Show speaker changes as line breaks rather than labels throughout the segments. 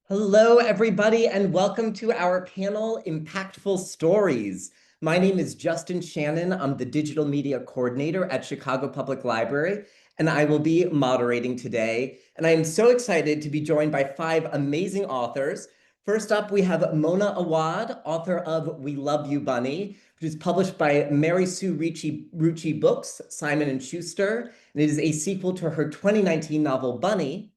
Hello, everybody, and welcome to our panel, Impactful Stories. My name is Justin Shannin. I'm the digital media coordinator at Chicago Public Library, and I will be moderating today. And I am so excited to be joined by five amazing authors. First up, we have Mona Awad, author of We Love You, Bunny, which is published by Marysue Rucci Books, Simon & Schuster, and it is a sequel to her 2019 novel, Bunny.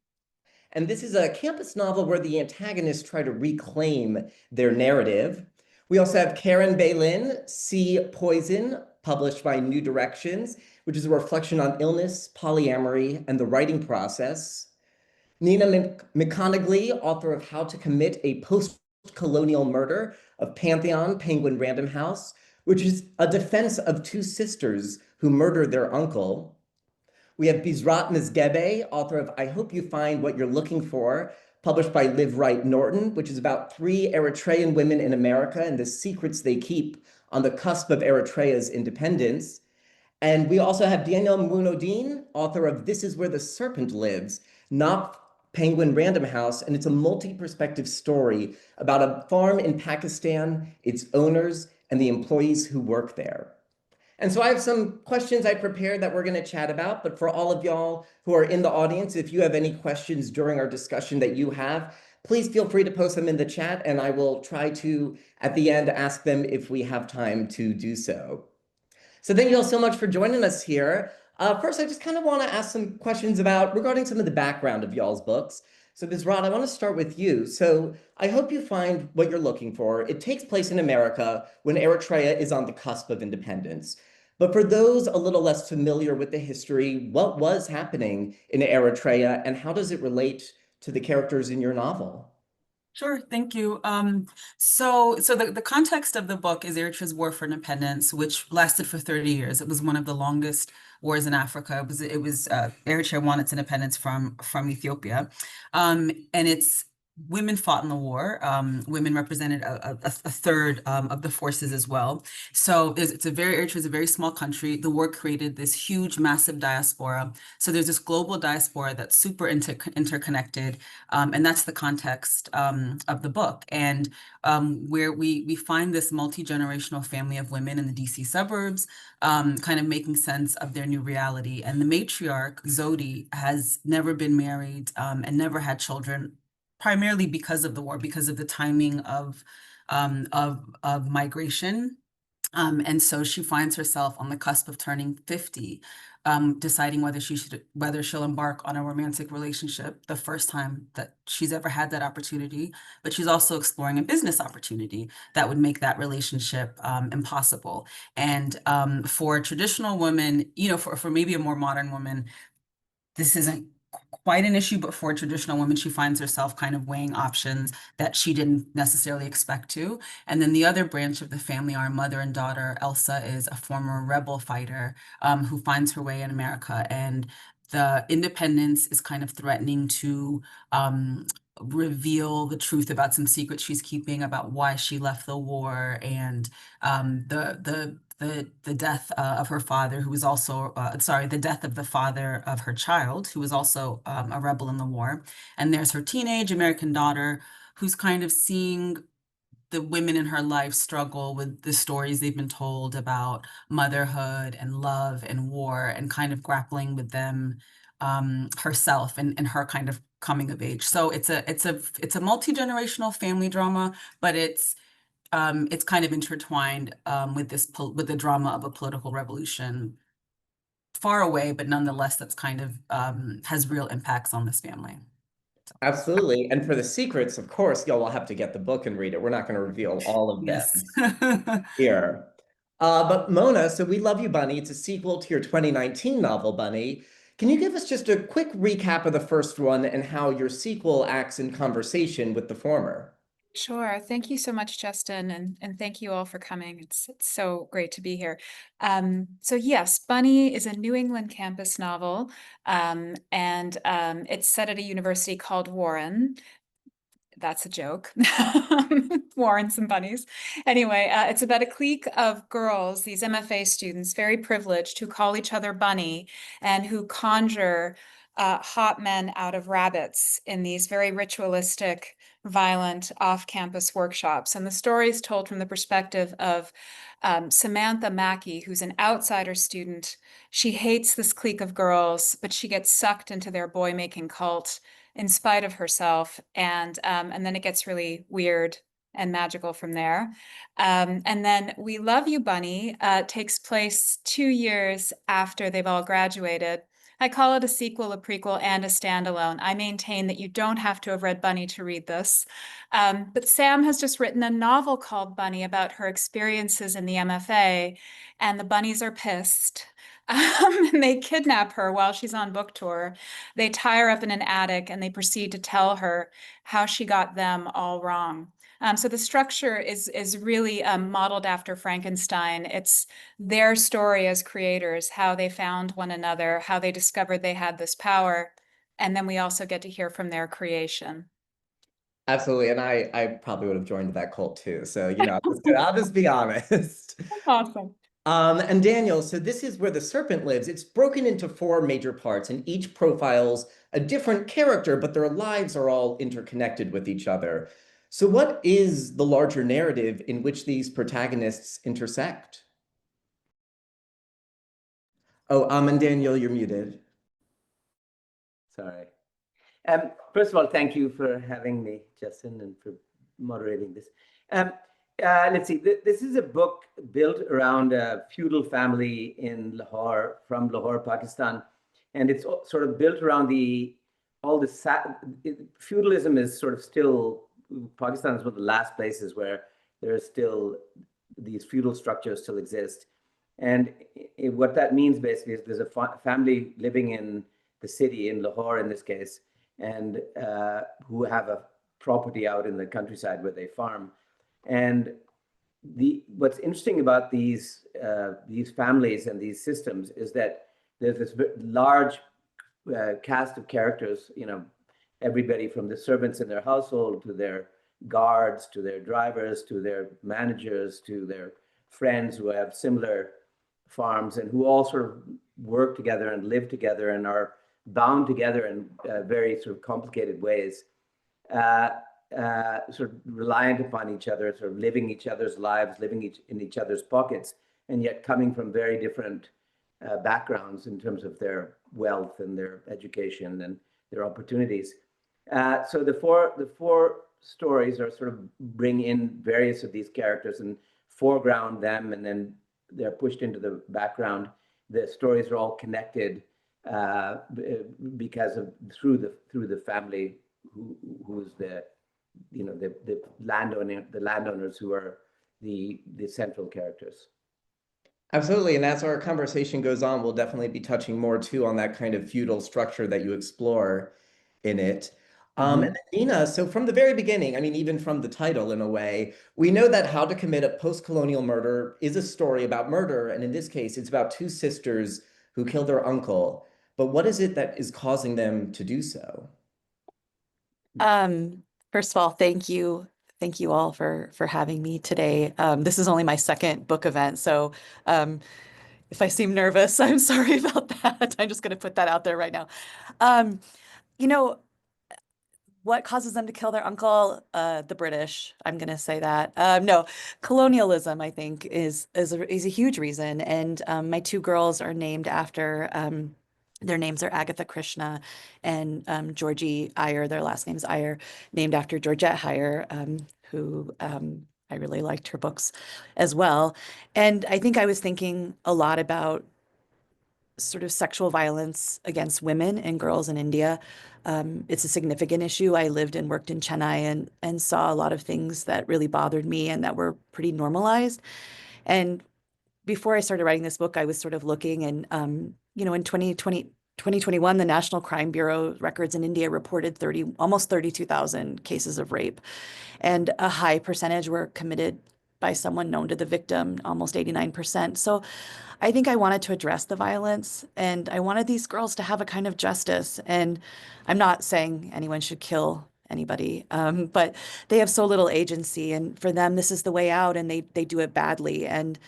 And this is a campus novel where the antagonists try to reclaim their narrative. We also have Caren Beilin, Sea Poison, published by New Directions, which is a reflection on illness, polyamory, and the writing process. Nina McConigley, author of How to Commit a Postcolonial Murder of Pantheon, Penguin Random House, which is a defense of two sisters who murdered their uncle. We have Bsrat Mezghebe, author of I Hope You Find What You're Looking For, published by Liveright Norton, which is about three Eritrean women in America and the secrets they keep on the cusp of Eritrea's independence. And we also have Daniyal Mueenuddin, author of This Is Where the Serpent Lives, Knopf, Penguin Random House, and it's a multi-perspective story about a farm in Pakistan, its owners, and the employees who work there. And so I have some questions I prepared that we're going to chat about, but for all of y'all who are in the audience, if you have any questions during our discussion that you have, please feel free to post them in the chat, and I will try to, at the end, ask them if we have time to do so. So thank you all so much for joining us here. First, I just kind of want to ask some questions regarding some of the background of y'all's books. So Bsrat, I want to start with you. So I hope you find what you're looking for. It takes place in America when Eritrea is on the cusp of independence. But for those a little less familiar with the history, what was happening in Eritrea and how does it relate to the characters in your novel?
Sure, thank you. The context of the book is Eritrea's war for independence, which lasted for 30 years. It was one of the longest wars in Africa. Eritrea won its independence from Ethiopia, and it's women fought in the war. Women represented a third of the forces as well. So Eritrea is a very small country. The war created this huge, massive diaspora. So there's this global diaspora that's super interconnected. And that's the context of the book. And where we find this multi-generational family of women in the DC suburbs, kind of making sense of their new reality. And the matriarch, Zodi, has never been married and never had children, primarily because of the war, because of the timing of migration. And so she finds herself on the cusp of turning 50, deciding whether she'll embark on a romantic relationship, the first time that she's ever had that opportunity, but she's also exploring a business opportunity that would make that relationship impossible. And for a traditional woman, for maybe a more modern woman, this isn't quite an issue, but for a traditional woman, she finds herself kind of weighing options that she didn't necessarily expect to. And then the other branch of the family, our mother and daughter, Elsa, is a former rebel fighter who finds her way in America. And the independence is kind of threatening to reveal the truth about some secrets she's keeping about why she left the war and the death of her father, who was also, the death of the father of her child, who was also a rebel in the war. And there's her teenage American daughter, who's kind of seeing the women in her life struggle with the stories they've been told about motherhood and love and war, and kind of grappling with them herself and her kind of coming of age. So it's a multi-generational family drama, but it's kind of intertwined with the drama of a political revolution far away, but nonetheless, that's kind of has real impacts on this family.
Absolutely. And for the secrets, of course, y'all will have to get the book and read it. We're not going to reveal all of them
Yes.
here. But Mona, so We Love You, Bunny. It's a sequel to your 2019 novel, Bunny. Can you give us just a quick recap of the first one and how your sequel acts in conversation with the former?
Sure. Thank you so much, Justin, and thank you all for coming. It's so great to be here. So yes, Bunny is a New England campus novel, and it's set at a university called Warren. That's a joke. Warren, some bunnies. Anyway, it's about a clique of girls, these MFA students, very privileged, who call each other Bunny and who conjure hot men out of rabbits in these very ritualistic, violent off-campus workshops. And the story is told from the perspective of Samantha Mackey, who's an outsider student. She hates this clique of girls, but she gets sucked into their boy-making cult in spite of herself. And then it gets really weird and magical from there. And then We Love You, Bunny takes place 2 years after they've all graduated. I call it a sequel, a prequel, and a standalone. I maintain that you don't have to have read Bunny to read this. But Sam has just written a novel called Bunny about her experiences in the MFA, and the bunnies are pissed. And they kidnap her while she's on book tour. They tie her up in an attic and they proceed to tell her how she got them all wrong. So the structure is really modeled after Frankenstein. It's their story as creators, how they found one another, how they discovered they had this power. And then we also get to hear from their creation.
Absolutely. And I probably would have joined that cult too. So, I'll just be honest.
Awesome.
And Daniyal, so this is where the Serpent lives. It's broken into 4 major parts, and each profiles a different character, but their lives are all interconnected with each other. So what is the larger narrative in which these protagonists intersect? Oh, and Daniyal, you're muted.
Sorry. First of all, thank you for having me, Justin, and for moderating this. Let's see. This is a book built around a feudal family in Lahore, from Lahore, Pakistan, and it's sort of built around feudalism is sort of still. Pakistan is one of the last places where there is still these feudal structures still exist, and what that means basically is there's a family living in the city, in Lahore in this case, and who have a property out in the countryside where they farm. And what's interesting about these families and these systems is that there's this large cast of characters, everybody from the servants in their household to their guards, to their drivers, to their managers, to their friends who have similar farms, and who all sort of work together and live together and are bound together in very sort of complicated ways, sort of reliant upon each other, sort of living each other's lives, living in each other's pockets, and yet coming from very different backgrounds in terms of their wealth and their education and their opportunities. So the four stories are sort of bring in various of these characters and foreground them, and then they're pushed into the background. The stories are all connected because of through the family who's the landowners who are the central characters.
Absolutely. And as our conversation goes on, we'll definitely be touching more too on that kind of feudal structure that you explore in it. And then Nina, so from the very beginning, I mean, even from the title in a way, we know that How to Commit a Postcolonial Murder is a story about murder. And in this case, it's about 2 sisters who killed their uncle. But what is it that is causing them to do so?
First of all, thank you. Thank you all for having me today. This is only my 2nd book event, so if I seem nervous, I'm sorry about that. I'm just going to put that out there right now. What causes them to kill their uncle? The British. I'm going to say that. No, colonialism, I think, is a huge reason. And my 2 girls are named after. Their names are Agatha Krishna and Georgie Iyer. Their last name is Iyer, named after Georgette Heyer, who I really liked her books as well. And I think I was thinking a lot about sort of sexual violence against women and girls in India. It's a significant issue. I lived and worked in Chennai and saw a lot of things that really bothered me and that were pretty normalized. And before I started writing this book, I was sort of looking, and in 2021, the National Crime Bureau records in India reported almost 32,000 cases of rape, and a high percentage were committed by someone known to the victim, almost 89%. So I think I wanted to address the violence, and I wanted these girls to have a kind of justice. And I'm not saying anyone should kill anybody, but they have so little agency, and for them, this is the way out, and they do it badly. And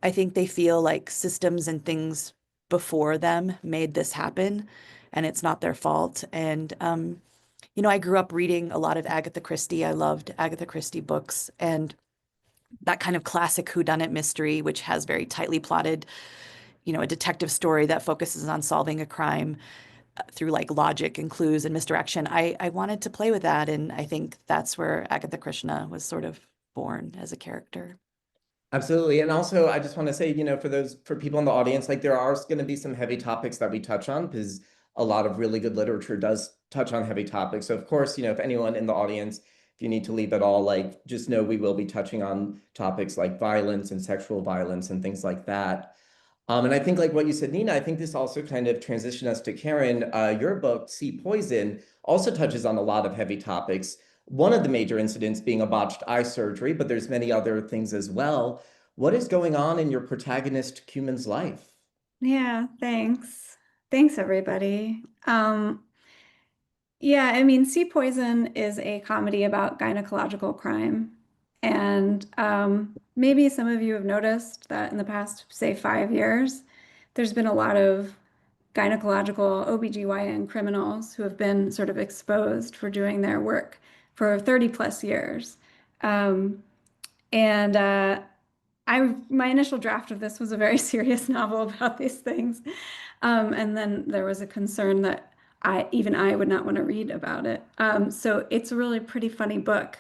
I think they feel like systems and things before them made this happen. and it's not their fault. And, you know, I grew up reading a lot of Agatha Christie. I loved Agatha Christie books, and that kind of classic whodunit mystery, which has very tightly plotted, you know, a detective story that focuses on solving a crime through like logic and clues and misdirection. I wanted to play with that, and I think that's where Agatha Krishna was sort of born as a character.
Absolutely. And also, I just want to say, you know, for people in the audience, like there are going to be some heavy topics that we touch on because a lot of really good literature does touch on heavy topics. So of course, you know, if anyone in the audience, if you need to leave at all, like just know we will be touching on topics like violence and sexual violence and things like that. And I think like what you said, Nina, I think this also kind of transitioned us to Caren. Your book, Sea Poison, also touches on a lot of heavy topics. One of the major incidents being a botched eye surgery, but there's many other things as well. What is going on in your protagonist, Cumin's life?
Yeah, thanks. Thanks, everybody. Yeah, I mean, Sea Poison is a comedy about gynecological crime. And maybe some of you have noticed that in the past, say, 5 years, there's been a lot of gynecological OBGYN criminals who have been sort of exposed for doing their work for 30 plus years. And my initial draft of this was a very serious novel about these things. And then there was a concern that even I would not want to read about it. So it's a really pretty funny book.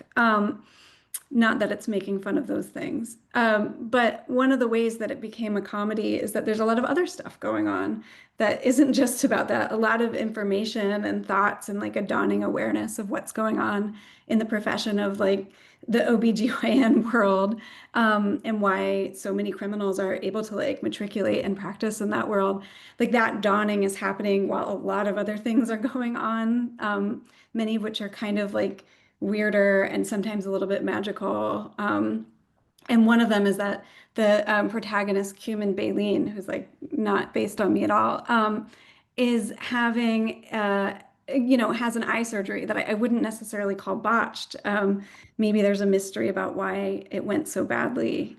Not that it's making fun of those things. But one of the ways that it became a comedy is that there's a lot of other stuff going on that isn't just about that. A lot of information and thoughts and like a dawning awareness of what's going on in the profession of like the OBGYN world, and why so many criminals are able to like matriculate and practice in that world. Like that dawning is happening while a lot of other things are going on, many of which are kind of like weirder and sometimes a little bit magical. And one of them is that the protagonist, Cumin Beilin, who's like not based on me at all, is having, has an eye surgery that I wouldn't necessarily call botched. Maybe there's a mystery about why it went so badly.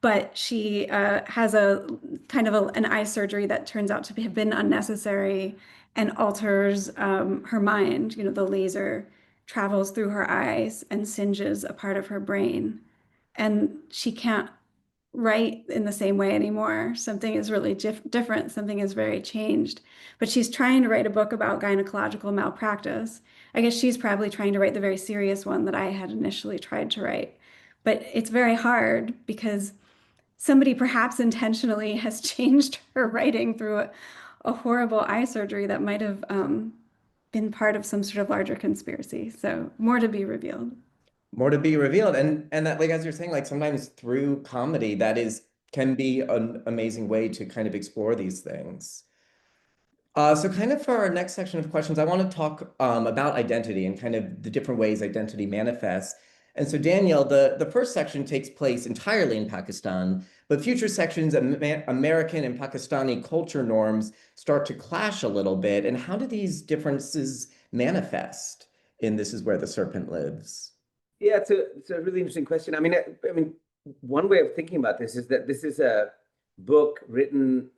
But she has a kind of an eye surgery that turns out to have been unnecessary and alters her mind. You know, the laser travels through her eyes and singes a part of her brain. And she can't write in the same way anymore. Something is really different. Something is very changed. But she's trying to write a book about gynecological malpractice. I guess she's probably trying to write the very serious one that I had initially tried to write. But it's very hard because somebody perhaps intentionally has changed her writing through a horrible eye surgery that might have been part of some sort of larger conspiracy. So more to be revealed.
More to be revealed. And that, like, as you're saying, like sometimes through comedy, can be an amazing way to kind of explore these things. So kind of for our next section of questions, I want to talk about identity and kind of the different ways identity manifests. And so Daniyal, the first section takes place entirely in Pakistan, but future sections, American and Pakistani culture norms start to clash a little bit. And how do these differences manifest in This Is Where the Serpent Lives?
Yeah, it's a really interesting question. I mean, one way of thinking about this is that this is a book written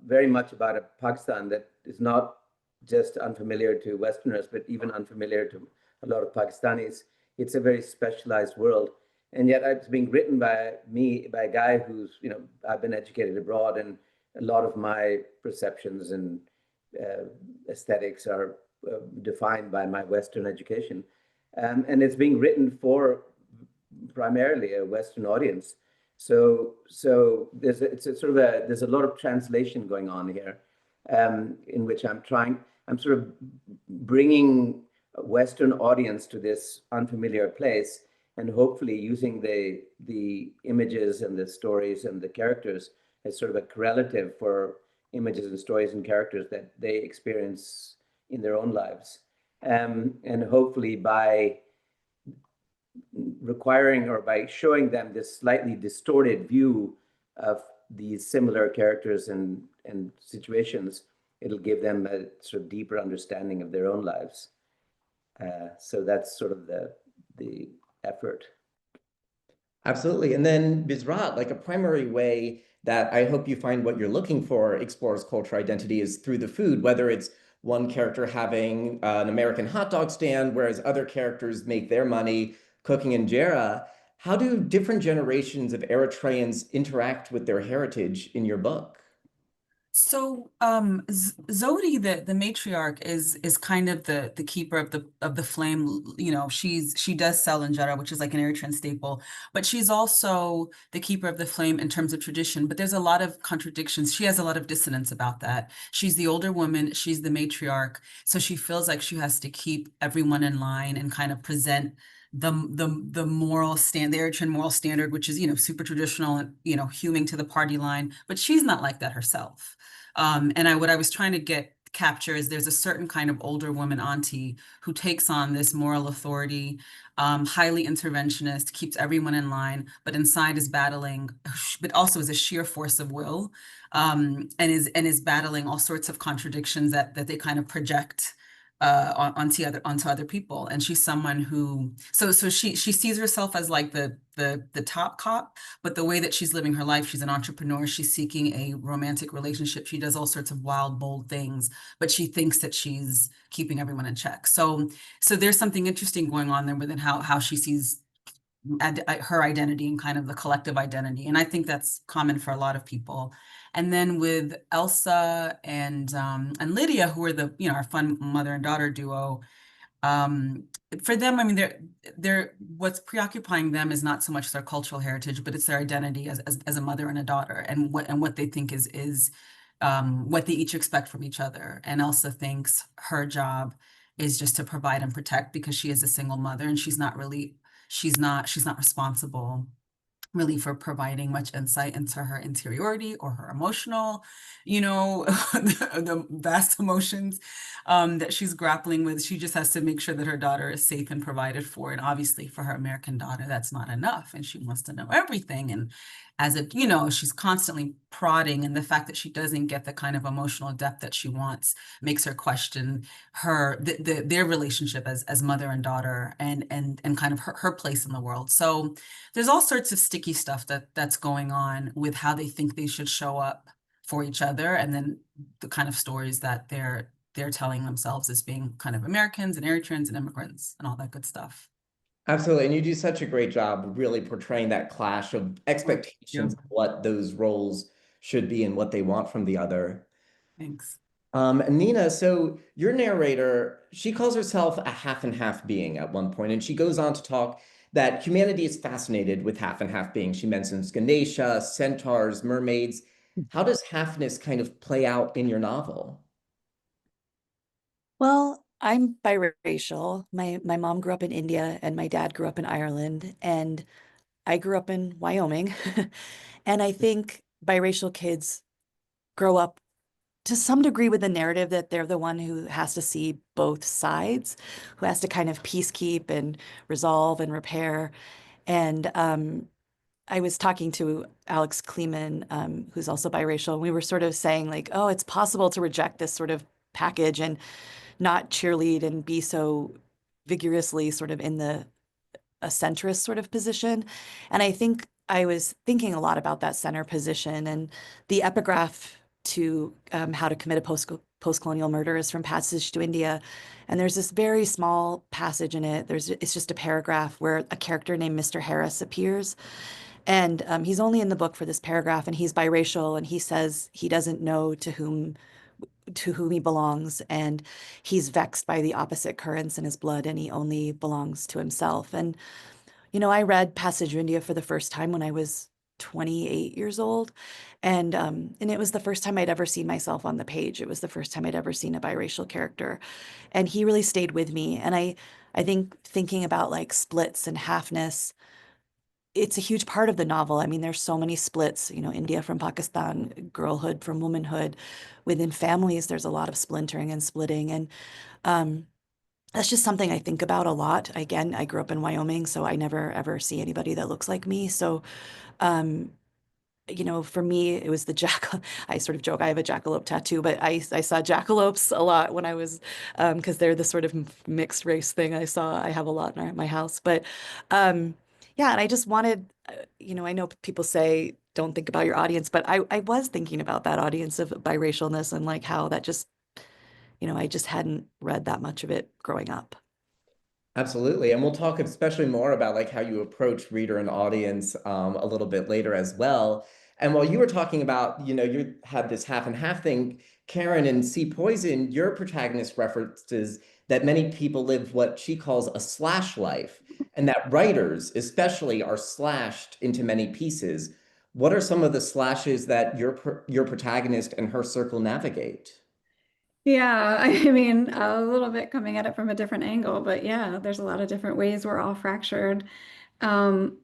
very much about a Pakistan that is not just unfamiliar to Westerners, but even unfamiliar to a lot of Pakistanis. It's a very specialized world. And yet it's being written by a guy who's, I've been educated abroad, and a lot of my perceptions and aesthetics are defined by my Western education. And it's being written for primarily a Western audience. So there's a lot of translation going on here, in which I'm sort of bringing a Western audience to this unfamiliar place, and hopefully using the images and the stories and the characters as sort of a correlative for images and stories and characters that they experience in their own lives. And hopefully by requiring or by showing them this slightly distorted view of these similar characters and situations, it'll give them a sort of deeper understanding of their own lives. So that's sort of the effort.
Absolutely. And then Bsrat, like a primary way that I hope you find what you're looking for explores cultural identity is through the food, whether it's one character having an American hot dog stand, whereas other characters make their money cooking injera. How do different generations of Eritreans interact with their heritage in your book?
So Zodi, the matriarch, is kind of the keeper of the flame. You know, she does sell injera, which is like an Eritrean staple, but she's also the keeper of the flame in terms of tradition. But there's a lot of contradictions. She has a lot of dissonance about that. She's the older woman, she's the matriarch, so she feels like she has to keep everyone in line and kind of present the moral stand, the Eritrean moral standard, which is, you know, super traditional and, you know, hewing to the party line. But she's not like that herself. And what I was trying to capture is there's a certain kind of older woman auntie who takes on this moral authority, highly interventionist, keeps everyone in line, but inside is battling, but also is a sheer force of will, and is battling all sorts of contradictions that they kind of project onto other people. And she's someone who, so she sees herself as like the top cop, but the way that she's living her life, she's an entrepreneur, she's seeking a romantic relationship, she does all sorts of wild, bold things, but she thinks that she's keeping everyone in check. So there's something interesting going on there within how she sees her identity and kind of the collective identity. And I think that's common for a lot of people. And then with Elsa and Lydia, who are the, you know, our fun mother and daughter duo, for them, I mean, they're what's preoccupying them is not so much their cultural heritage, but it's their identity as a mother and a daughter, and what they think is what they each expect from each other. And Elsa thinks her job is just to provide and protect because she is a single mother, and she's not responsible really for providing much insight into her interiority or her emotional, you know, the vast emotions that she's grappling with. She just has to make sure that her daughter is safe and provided for. And obviously for her American daughter, that's not enough. And she wants to know everything. And you know, she's constantly prodding, and the fact that she doesn't get the kind of emotional depth that she wants makes her question their relationship as mother and daughter, and kind of her place in the world. So there's all sorts of sticky stuff that's going on with how they think they should show up for each other, and then the kind of stories that they're telling themselves as being kind of Americans and Eritreans and immigrants and all that good stuff.
Absolutely. And you do such a great job really portraying that clash of expectations of what those roles should be and what they want from the other.
Thanks.
And Nina, so your narrator, she calls herself a half and half being at one point, and she goes on to talk that humanity is fascinated with half and half beings. She mentions Ganesha, centaurs, mermaids. How does halfness kind of play out in your novel?
Well, I'm biracial. My mom grew up in India and my dad grew up in Ireland, and I grew up in Wyoming. And I think biracial kids grow up to some degree with the narrative that they're the one who has to see both sides, who has to kind of peacekeep and resolve and repair. And I was talking to Alex Kleeman, who's also biracial, and we were sort of saying like, oh, it's possible to reject this sort of package and not cheerlead and be so vigorously sort of in a centrist sort of position. And I think I was thinking a lot about that center position, and the epigraph to How to Commit a Postcolonial Murder is from Passage to India. And there's this very small passage in it. It's just a paragraph where a character named Mr. Harris appears. And he's only in the book for this paragraph, and he's biracial, and he says he doesn't know to whom he belongs, and he's vexed by the opposite currents in his blood, and he only belongs to himself. And you know, I read Passage to India for the first time when I was 28 years old, and it was the first time I'd ever seen myself on the page. It was the first time I'd ever seen a biracial character, and he really stayed with me. And I think thinking about like splits and halfness, it's a huge part of the novel. I mean, there's so many splits, you know, India from Pakistan, girlhood from womanhood. Within families, there's a lot of splintering and splitting. And that's just something I think about a lot. Again, I grew up in Wyoming, so I never ever see anybody that looks like me. So, you know, for me, it was the jackal. I sort of joke I have a jackalope tattoo, but I saw jackalopes a lot when I was, because they're the sort of mixed race thing I have a lot in my house. But Yeah, and I just wanted, I know people say don't think about your audience, but I was thinking about that audience of biracialness and like how that just, I just hadn't read that much of it growing up.
Absolutely. And we'll talk especially more about like how you approach reader and audience a little bit later as well. And while you were talking about, you had this half and half thing, Caren in Sea Poison, your protagonist references that many people live what she calls a slash life, and that writers especially are slashed into many pieces. What are some of the slashes that your protagonist and her circle navigate?
Yeah, I mean, a little bit coming at it from a different angle, but yeah, there's a lot of different ways we're all fractured. Um,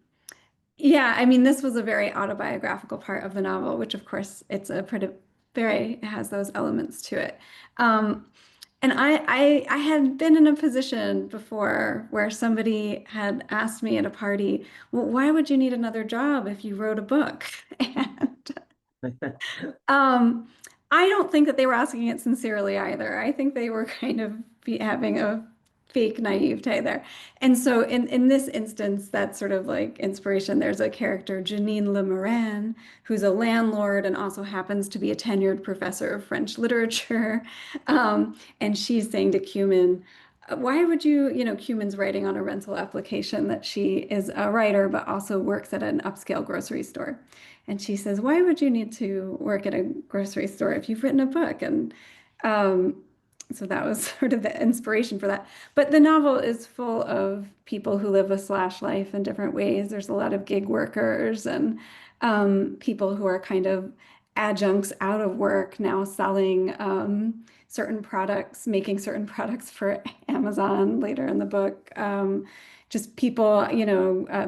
yeah, I mean, this was a very autobiographical part of the novel, which of course it's a pretty it has those elements to it. Um, and I had been in a position before where somebody had asked me at a party, well, why would you need another job if you wrote a book? And um, I don't think that they were asking it sincerely either. I think they were kind of having a fake naivete there. And so in this instance, that's sort of like inspiration. There's a character, Janine Lemoran, who's a landlord and also happens to be a tenured professor of French literature. And she's saying to Cumin, why would Cumin's writing on a rental application that she is a writer, but also works at an upscale grocery store. And she says, why would you need to work at a grocery store if you've written a book? And so that was sort of the inspiration for that. But the novel is full of people who live a slash life in different ways. There's a lot of gig workers and people who are kind of adjuncts out of work now selling certain products, making certain products for Amazon later in the book. Just people,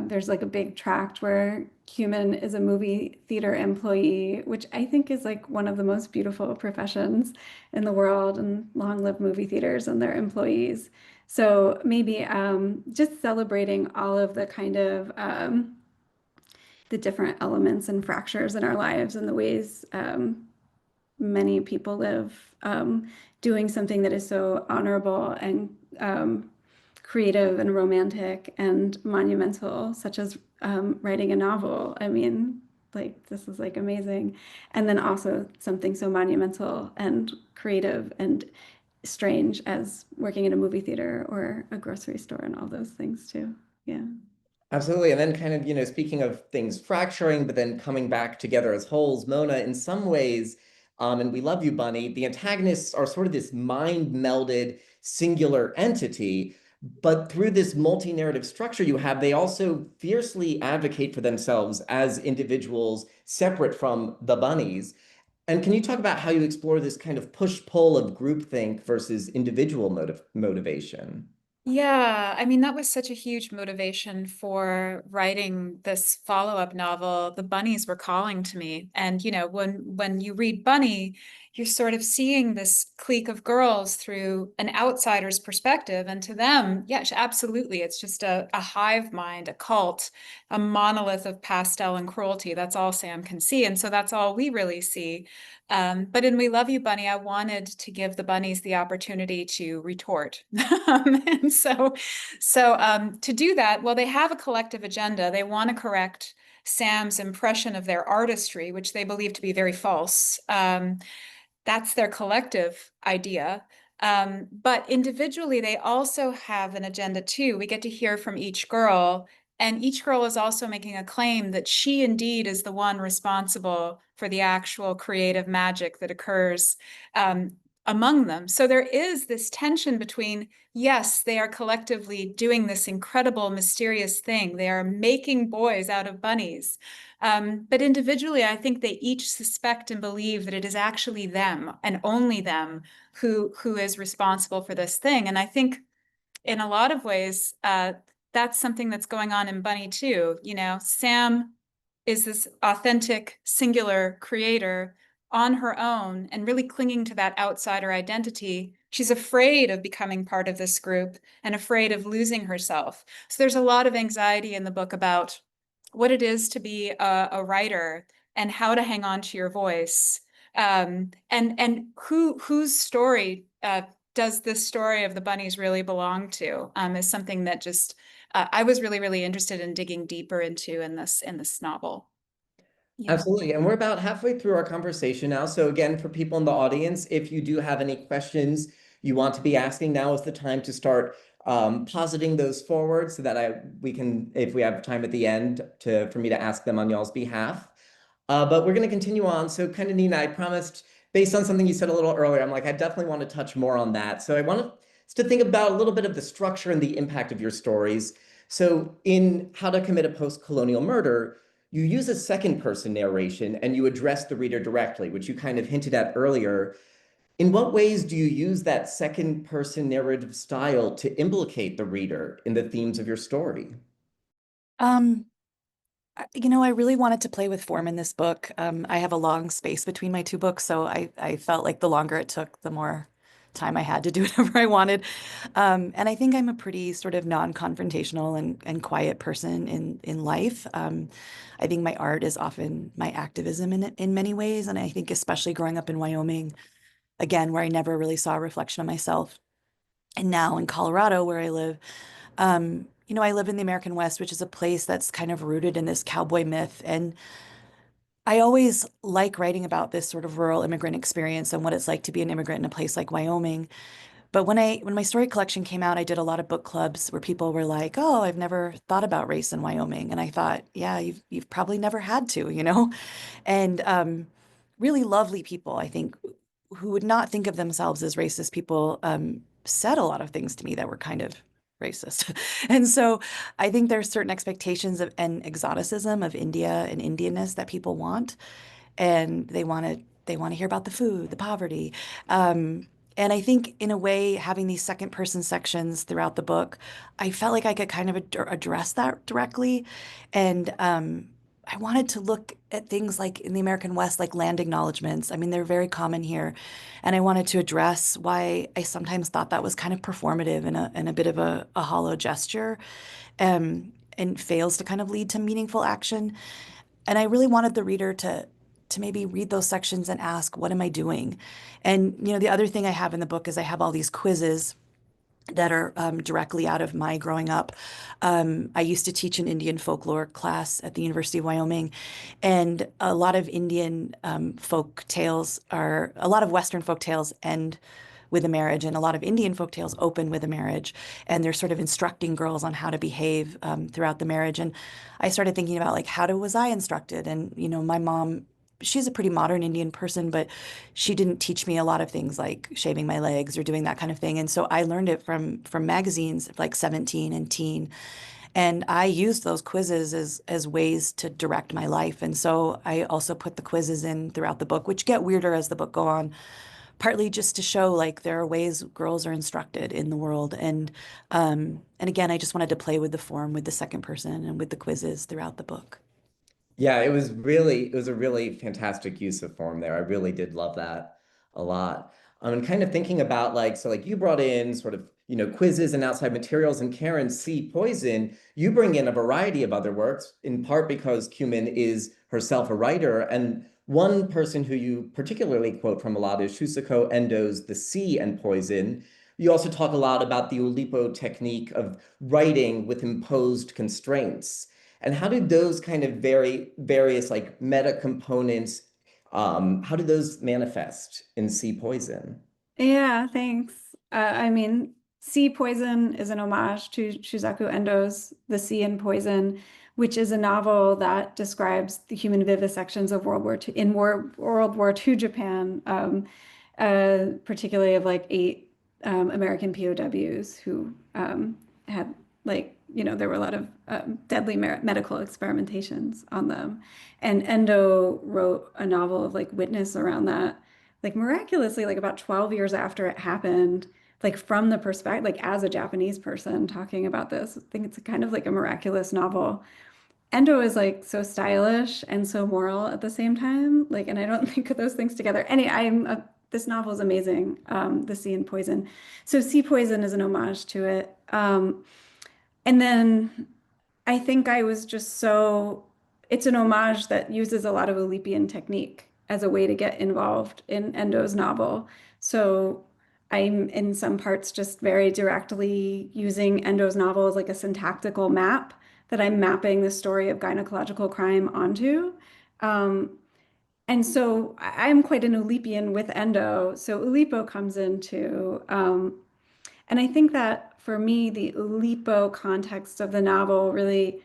there's like a big tract where Cumin is a movie theater employee, which I think is like one of the most beautiful professions in the world, and long live movie theaters and their employees. So maybe just celebrating all of the kind of the different elements and fractures in our lives and the ways many people live, doing something that is so honorable and creative and romantic and monumental, such as writing a novel. I mean, like, this is like amazing. And then also something so monumental and creative and strange as working in a movie theater or a grocery store and all those things too. Yeah.
Absolutely. And then kind of, speaking of things fracturing, but then coming back together as wholes, Mona, in some ways, and we love you, Bunny, the antagonists are sort of this mind-melded singular entity, but through this multi-narrative structure you have, they also fiercely advocate for themselves as individuals separate from the bunnies. And can you talk about how you explore this kind of push-pull of groupthink versus individual motivation?
Yeah, I mean, that was such a huge motivation for writing this follow-up novel. The bunnies were calling to me. And, when you read Bunny, you're sort of seeing this clique of girls through an outsider's perspective. And to them, yeah, absolutely. It's just a hive mind, a cult, a monolith of pastel and cruelty. That's all Sam can see. And so that's all we really see. But in We Love You, Bunny, I wanted to give the bunnies the opportunity to retort. And so to do that, well, they have a collective agenda. They want to correct Sam's impression of their artistry, which they believe to be very false. That's their collective idea. But individually, they also have an agenda too. We get to hear from each girl, and each girl is also making a claim that she indeed is the one responsible for the actual creative magic that occurs among them. So there is this tension between, yes, they are collectively doing this incredible, mysterious thing. They are making boys out of bunnies. But individually, I think they each suspect and believe that it is actually them and only them who is responsible for this thing. And I think in a lot of ways, that's something that's going on in Bunny too. Sam is this authentic, singular creator on her own and really clinging to that outsider identity. She's afraid of becoming part of this group and afraid of losing herself. So there's a lot of anxiety in the book about what it is to be a writer and how to hang on to your voice, and whose story does this story of the bunnies really belong to, is something that just I was really, really interested in digging deeper into in this novel.
Yeah.
Absolutely. And we're about halfway through our conversation now. So again, for people in the audience, if you do have any questions you want to be asking, now is the time to start positing those forward so that we can, if we have time at the end, for me to ask them on y'all's behalf. But we're going to continue on. So kind of, Nina, I promised, based on something you said a little earlier, I'm like, I definitely want to touch more on that. So I want us to think about a little bit of the structure and the impact of your stories. So in How to Commit a Post-Colonial Murder, you use a second person narration and you address the reader directly, which you kind of hinted at earlier. In what ways do you use that second person narrative style to implicate the reader in the themes of your story?
You know, I really wanted to play with form in this book. I have a long space between my two books, so I felt like the longer it took, the more time I had to do whatever I wanted. And I think I'm a pretty sort of non-confrontational and quiet person in life. I think my art is often my activism in many ways, and I think especially growing up in Wyoming, again, where I never really saw a reflection of myself, and now in Colorado, where I live. You know, I live in the American West, which is a place that's kind of rooted in this cowboy myth. And I always like writing about this sort of rural immigrant experience and what it's like to be an immigrant in a place like Wyoming. But when my story collection came out, I did a lot of book clubs where people were like, "Oh, I've never thought about race in Wyoming." And I thought, yeah, you've probably never had to, you know? And really lovely people, I think, who would not think of themselves as racist people, said a lot of things to me that were kind of racist. And so I think there's certain expectations of and exoticism of India and Indianness that people want, and they want to hear about the food, the poverty. And I think in a way, having these second person sections throughout the book, I felt like I could kind of address that directly. And I wanted to look at things like in the American West, like land acknowledgments. I mean, they're very common here. And I wanted to address why I sometimes thought that was kind of performative and a bit of a hollow gesture, and fails to kind of lead to meaningful action. And I really wanted the reader to maybe read those sections and ask, what am I doing? And, you know, the other thing I have in the book is I have all these quizzes that are directly out of my growing up. I used to teach an Indian folklore class at the University of Wyoming, and a lot of Indian folk tales a lot of Western folk tales end with a marriage, and a lot of Indian folk tales open with a marriage, and they're sort of instructing girls on how to behave throughout the marriage. And I started thinking about, like, was I instructed? And, you know, my mom, she's a pretty modern Indian person, but she didn't teach me a lot of things like shaving my legs or doing that kind of thing. And so I learned it from magazines like 17 and Teen. And I used those quizzes as ways to direct my life. And so I also put the quizzes in throughout the book, which get weirder as the book go on, partly just to show like there are ways girls are instructed in the world. And again, I just wanted to play with the form, with the second person, and with the quizzes throughout the book.
Yeah, it was a really fantastic use of form there. I really did love that a lot. And kind of thinking about like, so like you brought in sort of, you know, quizzes and outside materials, and Caren C. Poison, you bring in a variety of other works, in part because Cumin is herself a writer. And one person who you particularly quote from a lot is Shusaku Endo's The Sea and Poison. You also talk a lot about the Oulipo technique of writing with imposed constraints. And how did those kind of various like meta components, how did those manifest in Sea Poison?
Yeah, thanks. I mean, Sea Poison is an homage to Shusaku Endo's The Sea and Poison, which is a novel that describes the human vivisections of World War II in World War II Japan, particularly of like 8 American POWs who had, like, you know, there were a lot of deadly medical experimentations on them. And Endo wrote a novel of like witness around that, like miraculously, like about 12 years after it happened, like from the perspective, like as a Japanese person talking about this. I think it's kind of like a miraculous novel. Endo is like so stylish and so moral at the same time. Like, and I don't think of those things together. This novel is amazing, The Sea and Poison. So Sea Poison is an homage to it. And then I think I was just it's an homage that uses a lot of Oulipian technique as a way to get involved in Endo's novel. So I'm in some parts just very directly using Endo's novel as like a syntactical map that I'm mapping the story of gynecological crime onto. And so I'm quite an Oulipian with Endo. So Oulipo comes into, and I think that for me, the Oulipo context of the novel really,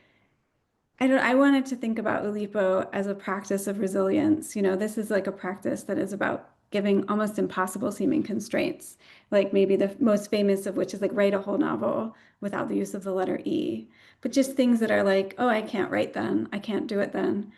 I wanted to think about Oulipo as a practice of resilience. You know, this is like a practice that is about giving almost impossible seeming constraints, like maybe the most famous of which is like write a whole novel without the use of the letter E, but just things that are like, oh, I can't write then, I can't do it then.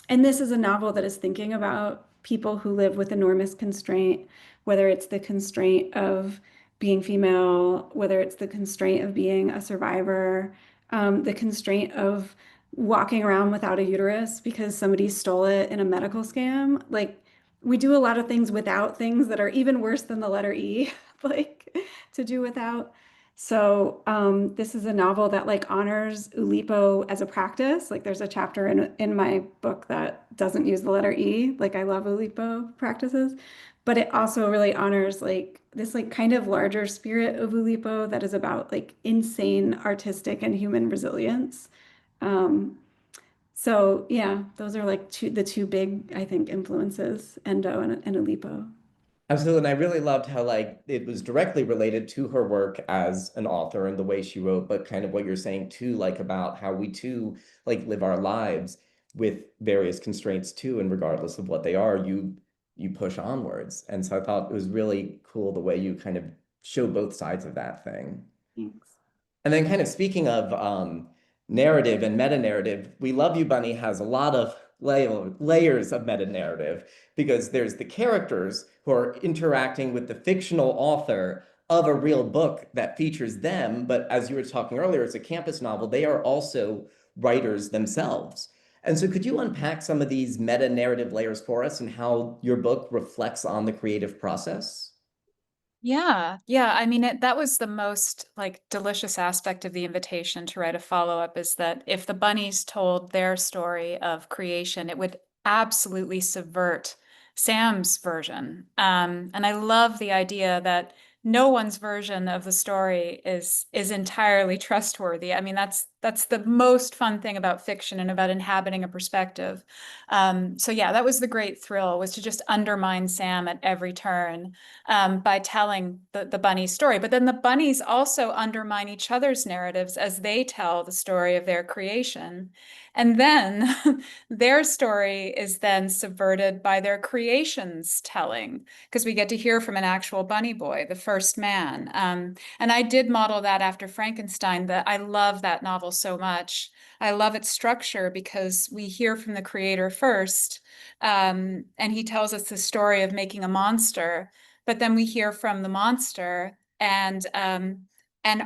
And this is a novel that is thinking about people who live with enormous constraint, whether it's the constraint of being female, whether it's the constraint of being a survivor, the constraint of walking around without a uterus because somebody stole it in a medical scam. Like we do a lot of things without things that are even worse than the letter E, like to do without. So this is a novel that like honors Oulipo as a practice. Like there's a chapter in my book that doesn't use the letter E. Like I love Oulipo practices, but it also really honors like this like kind of larger spirit of Oulipo that is about like insane artistic and human resilience. Um, so yeah, those are like the two big, I think, influences, Endo and Oulipo.
Absolutely. And I really loved how like it was directly related to her work as an author and the way she wrote, but kind of what you're saying too, like about how we too like live our lives with various constraints too, and regardless of what they are, you push onwards. And so I thought it was really cool the way you kind of show both sides of that thing.
Thanks.
And then kind of speaking of narrative and meta-narrative, We Love You Bunny has a lot of layers of meta-narrative because there's the characters who are interacting with the fictional author of a real book that features them. But as you were talking earlier, it's a campus novel. They are also writers themselves. And so could you unpack some of these meta-narrative layers for us and how your book reflects on the creative process?
Yeah, I mean, that was the most like delicious aspect of the invitation to write a follow-up is that if the bunnies told their story of creation, it would absolutely subvert Sam's version. And I love the idea that no one's version of the story is entirely trustworthy. I mean, that's the most fun thing about fiction and about inhabiting a perspective. So yeah, that was the great thrill, was to just undermine Sam at every turn by telling the bunny's story. But then the bunnies also undermine each other's narratives as they tell the story of their creation. And then their story is then subverted by their creation's telling, because we get to hear from an actual bunny boy, the first man. And I did model that after Frankenstein. That I love that novel so much. I love its structure because we hear from the creator first, and he tells us the story of making a monster. But then we hear from the monster, and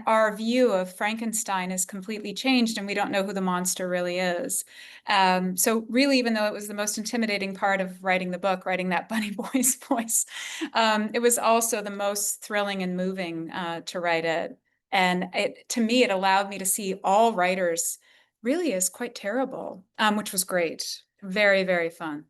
our view of Frankenstein is completely changed, and we don't know who the monster really is. So really, even though it was the most intimidating part of writing the book, writing that bunny boy's voice, it was also the most thrilling and moving to write it. And to me, it allowed me to see all writers really as quite terrible, which was great. Very, very fun.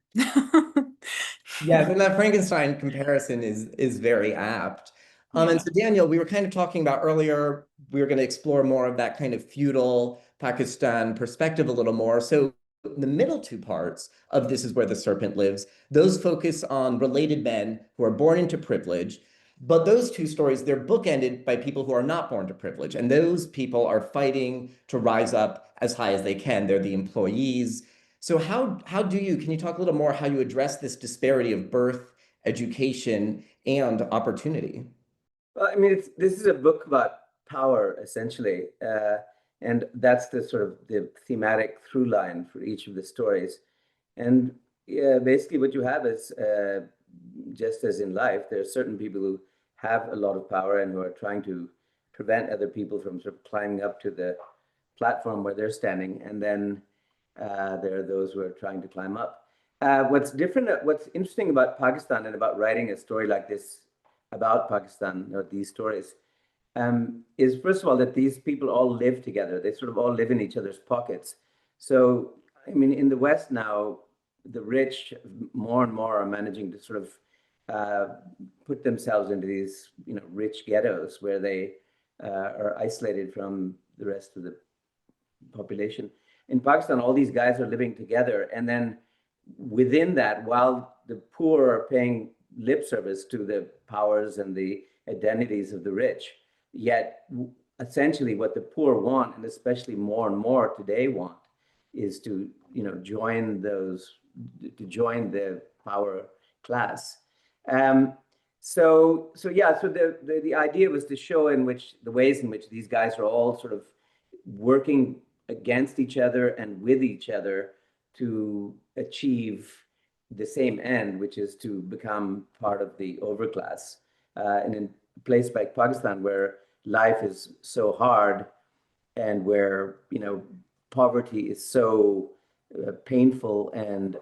Yeah, and that Frankenstein comparison is very apt. And so Daniyal, we were kind of talking about earlier, we were going to explore more of that kind of feudal Pakistan perspective a little more. So the middle two parts of This Is Where the Serpent Lives, those focus on related men who are born into privilege. But those two stories, they're bookended by people who are not born to privilege. And those people are fighting to rise up as high as they can. They're the employees. So can you talk a little more how you address this disparity of birth, education, and opportunity?
Well, I mean, this is a book about power, essentially. And that's the sort of the thematic through line for each of the stories. And basically what you have is, just as in life, there are certain people who have a lot of power and who are trying to prevent other people from sort of climbing up to the platform where they're standing. And then there are those who are trying to climb up. What's interesting about Pakistan and about writing a story like this about Pakistan, or these stories, is first of all that these people all live together. They sort of all live in each other's pockets. So, I mean, in the West now, the rich more and more are managing to sort of put themselves into these, rich ghettos where they are isolated from the rest of the population. In Pakistan, all these guys are living together, and then within that, while the poor are paying lip service to the powers and the identities of the rich, yet essentially what the poor want, and especially more and more today want, is to join the power class. So the idea was to show the ways in which these guys are all sort of working against each other and with each other to achieve the same end, which is to become part of the overclass. And in a place like Pakistan, where life is so hard and where poverty is so painful and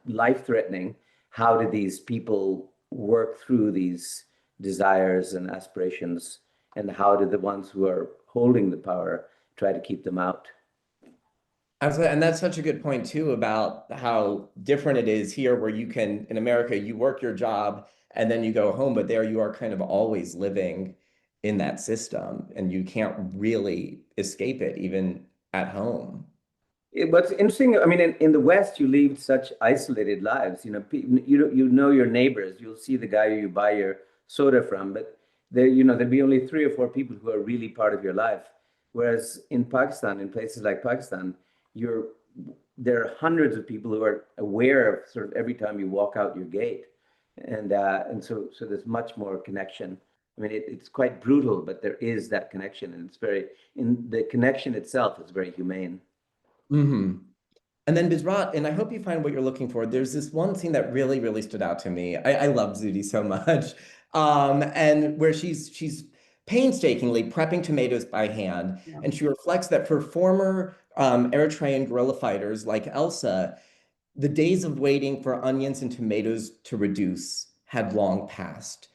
life-threatening, how do these people work through these desires and aspirations, and how do the ones who are holding the power try to keep them out?
Absolutely. And that's such a good point too, about how different it is here, where you can, in America, you work your job and then you go home, but there you are kind of always living in that system and you can't really escape it, even at home.
What's interesting, I mean, in the West, you lead such isolated lives. You know your neighbors. You'll see the guy you buy your soda from, but there'll be only 3 or 4 people who are really part of your life. Whereas in Pakistan, in places like Pakistan, there are hundreds of people who are aware of sort of every time you walk out your gate, and so there's much more connection. I mean, it's quite brutal, but there is that connection, and the connection itself is very humane.
Mm-hmm. And then Bsrat, and I hope you find what you're looking for. There's this one scene that really, really stood out to me. I love Zudi so much. And where she's painstakingly prepping tomatoes by hand.
Yeah.
And she reflects that for former Eritrean guerrilla fighters like Elsa, the days of waiting for onions and tomatoes to reduce had long passed.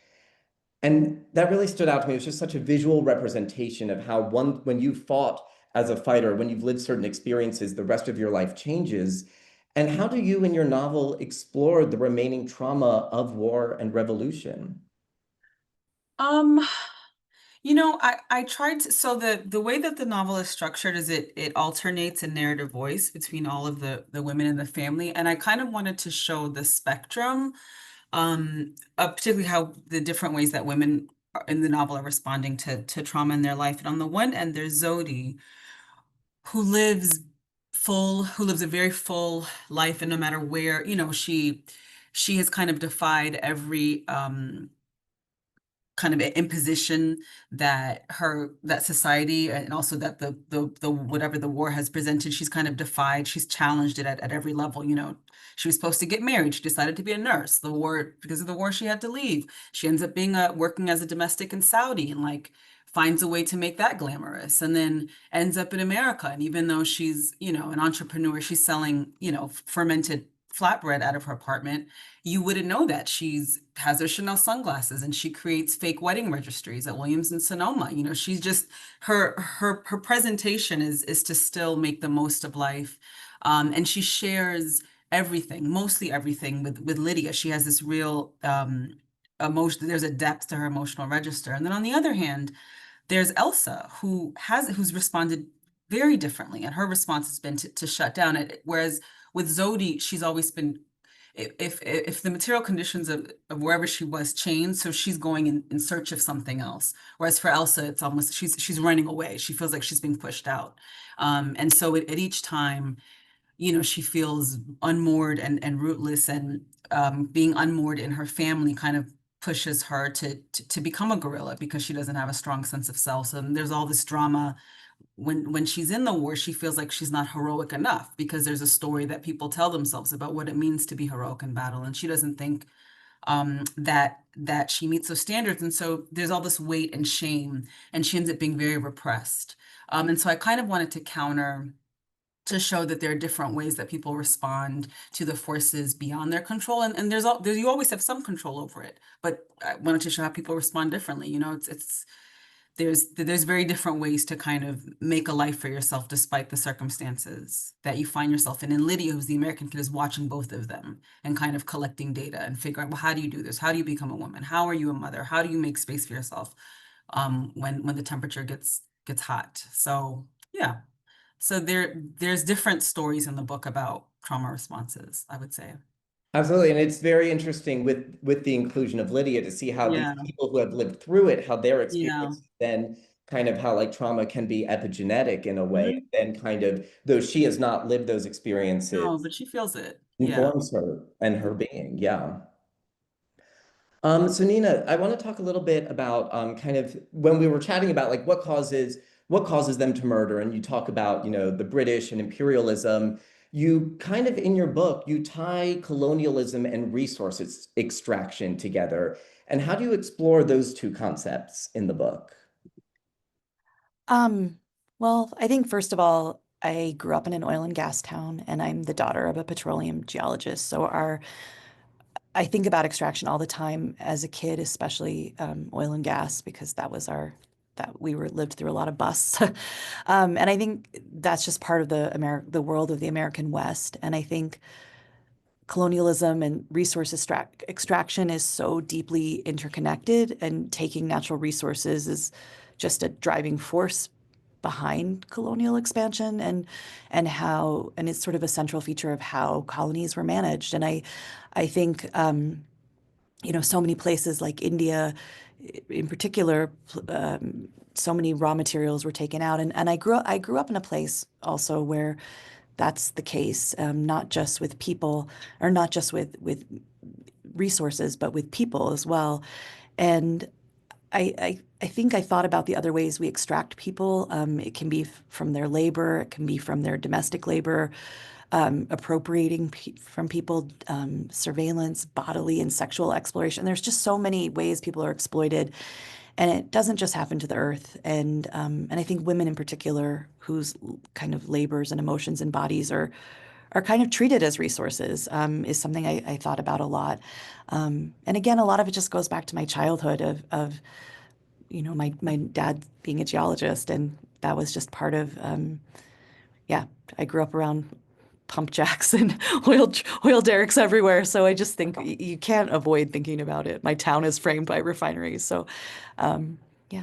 And that really stood out to me. It was just such a visual representation of how when you fought as a fighter, when you've lived certain experiences, the rest of your life changes. And how do you in your novel explore the remaining trauma of war and revolution?
I tried to, so the way that the novel is structured is it alternates a narrative voice between all of the women in the family. And I kind of wanted to show the spectrum, particularly how the different ways that women in the novel are responding to trauma in their life. And on the one end, there's Zodi, who lives a very full life, and no matter where, she has kind of defied every kind of imposition that society, and also that the whatever the war has presented, she's kind of defied. She's challenged it at every level. She was supposed to get married. She decided to be a nurse. Because of the war, she had to leave. She ends up being working as a domestic in Saudi, and finds a way to make that glamorous, and then ends up in America. And even though she's, an entrepreneur, she's selling, fermented flatbread out of her apartment, you wouldn't know that. Has her Chanel sunglasses, and she creates fake wedding registries at Williams and Sonoma. She's just, her presentation is to still make the most of life. And she shares everything, mostly everything with Lydia. She has this real emotion. There's a depth to her emotional register. And then on the other hand, there's Elsa, who's responded very differently, and her response has been to shut down it. Whereas with Zodi, she's always been, if the material conditions of wherever she was changed, so she's going in search of something else. Whereas for Elsa, it's almost she's running away. She feels like she's being pushed out, and so at each time, she feels unmoored and rootless, and being unmoored in her family kind of pushes her to become a guerrilla, because she doesn't have a strong sense of self. So there's all this drama. When she's in the war, she feels like she's not heroic enough, because there's a story that people tell themselves about what it means to be heroic in battle, and she doesn't think that she meets those standards. And so there's all this weight and shame, and she ends up being very repressed. And so I kind of wanted to counter, to show that there are different ways that people respond to the forces beyond their control, and you always have some control over it, but I wanted to show how people respond differently. there's very different ways to kind of make a life for yourself despite the circumstances that you find yourself in. And Lydia, who's the American kid, is watching both of them and kind of collecting data and figuring, well, how do you do this? How do you become a woman? How are you a mother? How do you make space for yourself when the temperature gets hot? So yeah. So there's different stories in the book about trauma responses, I would say.
Absolutely, and it's very interesting with the inclusion of Lydia to see how these
Yeah.
people who have lived through it, how their
Yeah.
experience, then kind of how like trauma can be epigenetic in a way,
Mhm.
and kind of though she has not lived those experiences,
No, but she feels it. Yeah.
informs her and her being. Yeah. So Nina, I want to talk a little bit about kind of when we were chatting about like what causes them to murder, and you talk about, you know, the British and imperialism. You kind of in your book, you tie colonialism and resources extraction together. And how do you explore those two concepts in the book?
Well, I think first of all, I grew up in an oil and gas town, and I'm the daughter of a petroleum geologist. So I think about extraction all the time as a kid, especially oil and gas, because that we were lived through a lot of busts. And I think that's just part of the world of the American West. And I think colonialism and resource extraction is so deeply interconnected, and taking natural resources is just a driving force behind colonial expansion, and it's sort of a central feature of how colonies were managed. And I think you know, so many places like India in particular, so many raw materials were taken out. And I grew up in a place also where that's the case, not just with people, or not just with resources, but with people as well. And I think I thought about the other ways we extract people. It can be from their labor, it can be from their domestic labor, appropriating from people, surveillance, bodily and sexual exploration. There's just so many ways people are exploited, and it doesn't just happen to the earth. And I think women in particular, whose kind of labors and emotions and bodies are kind of treated as resources, is something I thought about a lot. And again, a lot of it just goes back to my childhood of you know, my dad being a geologist, and that was just part of yeah. I grew up around pump jacks and oil derricks everywhere. So I just think you can't avoid thinking about it. My town is framed by refineries. So, yeah.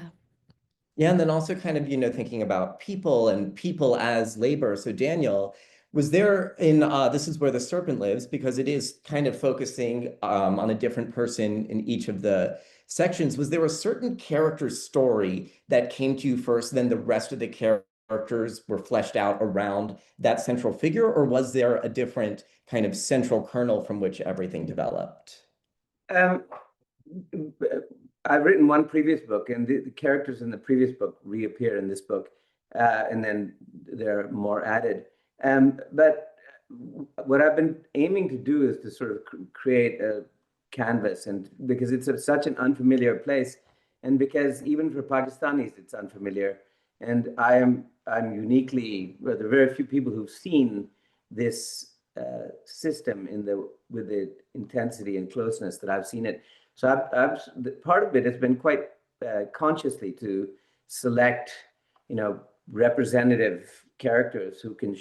Yeah, and then also kind of, you know, thinking about people and people as labor. So Daniyal, was there in this is where the serpent lives, because it is kind of focusing on a different person in each of the sections. Was there a certain character story that came to you first, then the rest of the characters were fleshed out around that central figure, or was there a different kind of central kernel from which everything developed?
Um, I've written one previous book, and the characters in the previous book reappear in this book, and then there are more added. But what I've been aiming to do is to sort of create a canvas, and because it's such an unfamiliar place, and because even for Pakistanis it's unfamiliar, and I'm uniquely, well, there are very few people who've seen this system with the intensity and closeness that I've seen it. So part of it has been quite consciously to select, you know, representative characters who can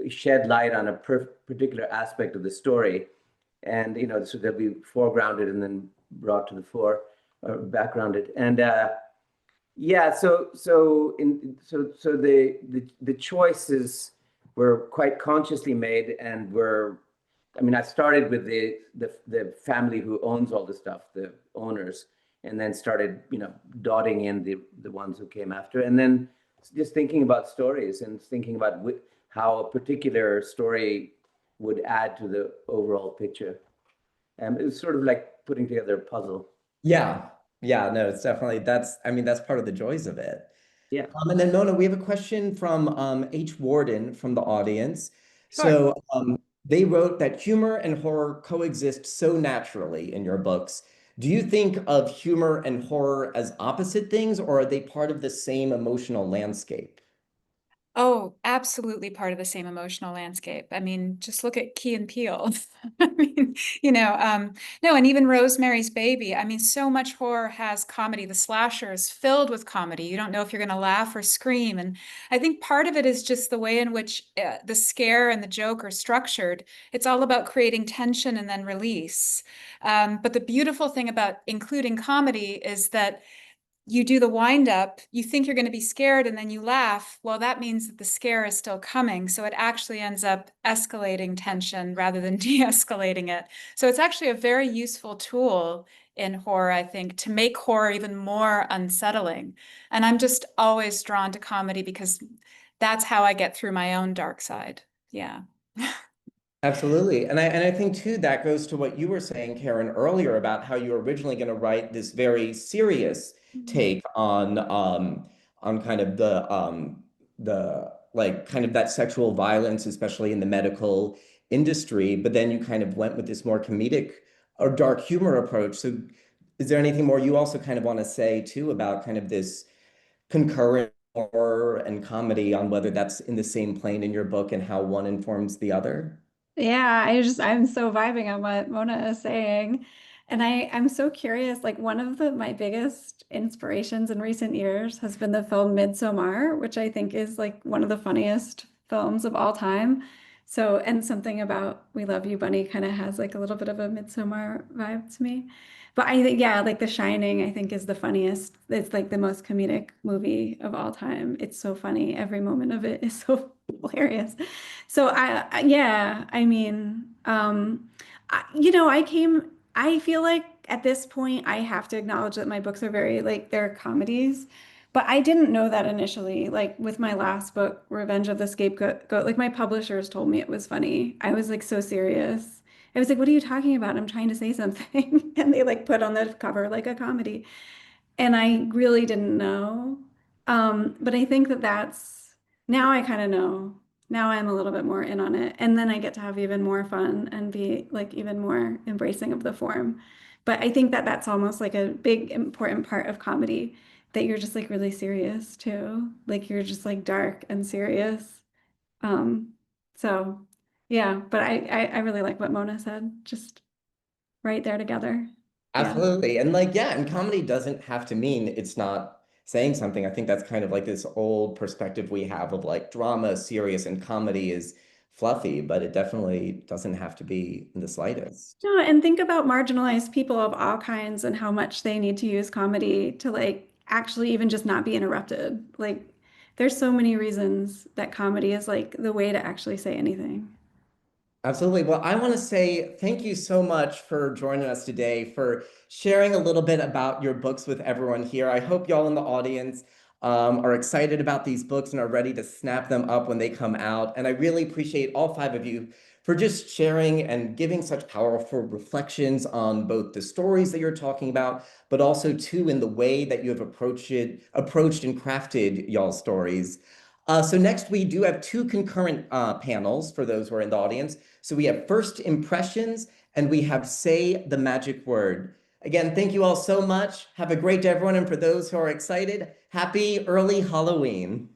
shed light on a particular aspect of the story, and you know, so they'll be foregrounded and then brought to the fore, or backgrounded. And yeah, so the choices were quite consciously made, and were, I mean, I started with the family who owns all the stuff, the owners, and then started, you know, dotting in the ones who came after, and then just thinking about stories and thinking about how a particular story would add to the overall picture. It was sort of like putting together a puzzle.
Yeah. Yeah, no, it's definitely I mean, that's part of the joys of it.
Yeah.
And then Mona, we have a question from H. Warden from the audience.
Sure.
So they wrote that humor and horror coexist so naturally in your books. Do you think of humor and horror as opposite things, or are they part of the same emotional landscape?
Oh, absolutely part of the same emotional landscape. I mean, just look at Key and Peele. I mean, no, and even Rosemary's Baby. I mean, so much horror has comedy. The slasher is filled with comedy. You don't know if you're going to laugh or scream. And I think part of it is just the way in which the scare and the joke are structured. It's all about creating tension and then release. But the beautiful thing about including comedy is that you do the wind up, you think you're going to be scared, and then you laugh. Well, that means that the scare is still coming. So it actually ends up escalating tension rather than de-escalating it. So it's actually a very useful tool in horror, I think, to make horror even more unsettling. And I'm just always drawn to comedy because that's how I get through my own dark side. Yeah.
Absolutely. And I think too that goes to what you were saying, Caren, earlier about how you were originally going to write this very serious take on kind of the like kind of that sexual violence, especially in the medical industry, but then you kind of went with this more comedic or dark humor approach. So is there anything more you also kind of want to say too about kind of this concurrent horror and comedy on whether that's in the same plane in your book and how one informs the other?
Yeah, I'm so vibing on what Mona is saying. And I'm so curious, like one of my biggest inspirations in recent years has been the film Midsommar, which I think is like one of the funniest films of all time. So, and something about We Love You, Bunny kind of has like a little bit of a Midsommar vibe to me. But I think, yeah, like The Shining, I think is the funniest. It's like the most comedic movie of all time. It's so funny. Every moment of it is so hilarious. So yeah, I mean, I feel like at this point I have to acknowledge that my books are very like they're comedies, but I didn't know that initially. Like with my last book, Revenge of the Scapegoat, like my publishers told me it was funny. I was like so serious. I was like, what are you talking about? I'm trying to say something. And they like put on the cover like a comedy. And I really didn't know. But I think that that's now I kind of know. Now I'm a little bit more in on it. And then I get to have even more fun and be like even more embracing of the form. But I think that that's almost like a big important part of comedy that you're just like really serious too. Like you're just like dark and serious. Um, so yeah, but I really like what Mona said, just right there together. Yeah.
Absolutely. And like, yeah, and comedy doesn't have to mean it's not saying something. I think that's kind of like this old perspective we have of like drama is serious and comedy is fluffy, but it definitely doesn't have to be in the slightest.
No, and think about marginalized people of all kinds and how much they need to use comedy to like actually even just not be interrupted. Like there's so many reasons that comedy is like the way to actually say anything.
Absolutely. Well, I want to say thank you so much for joining us today, for sharing a little bit about your books with everyone here. I hope y'all in the audience are excited about these books and are ready to snap them up when they come out. And I really appreciate all five of you for just sharing and giving such powerful reflections on both the stories that you're talking about, but also too in the way that you have approached and crafted y'all's stories. So next we do have two concurrent panels for those who are in the audience. So we have first impressions and we have say the magic word. Again, thank you all so much. Have a great day, everyone. And for those who are excited, happy early Halloween.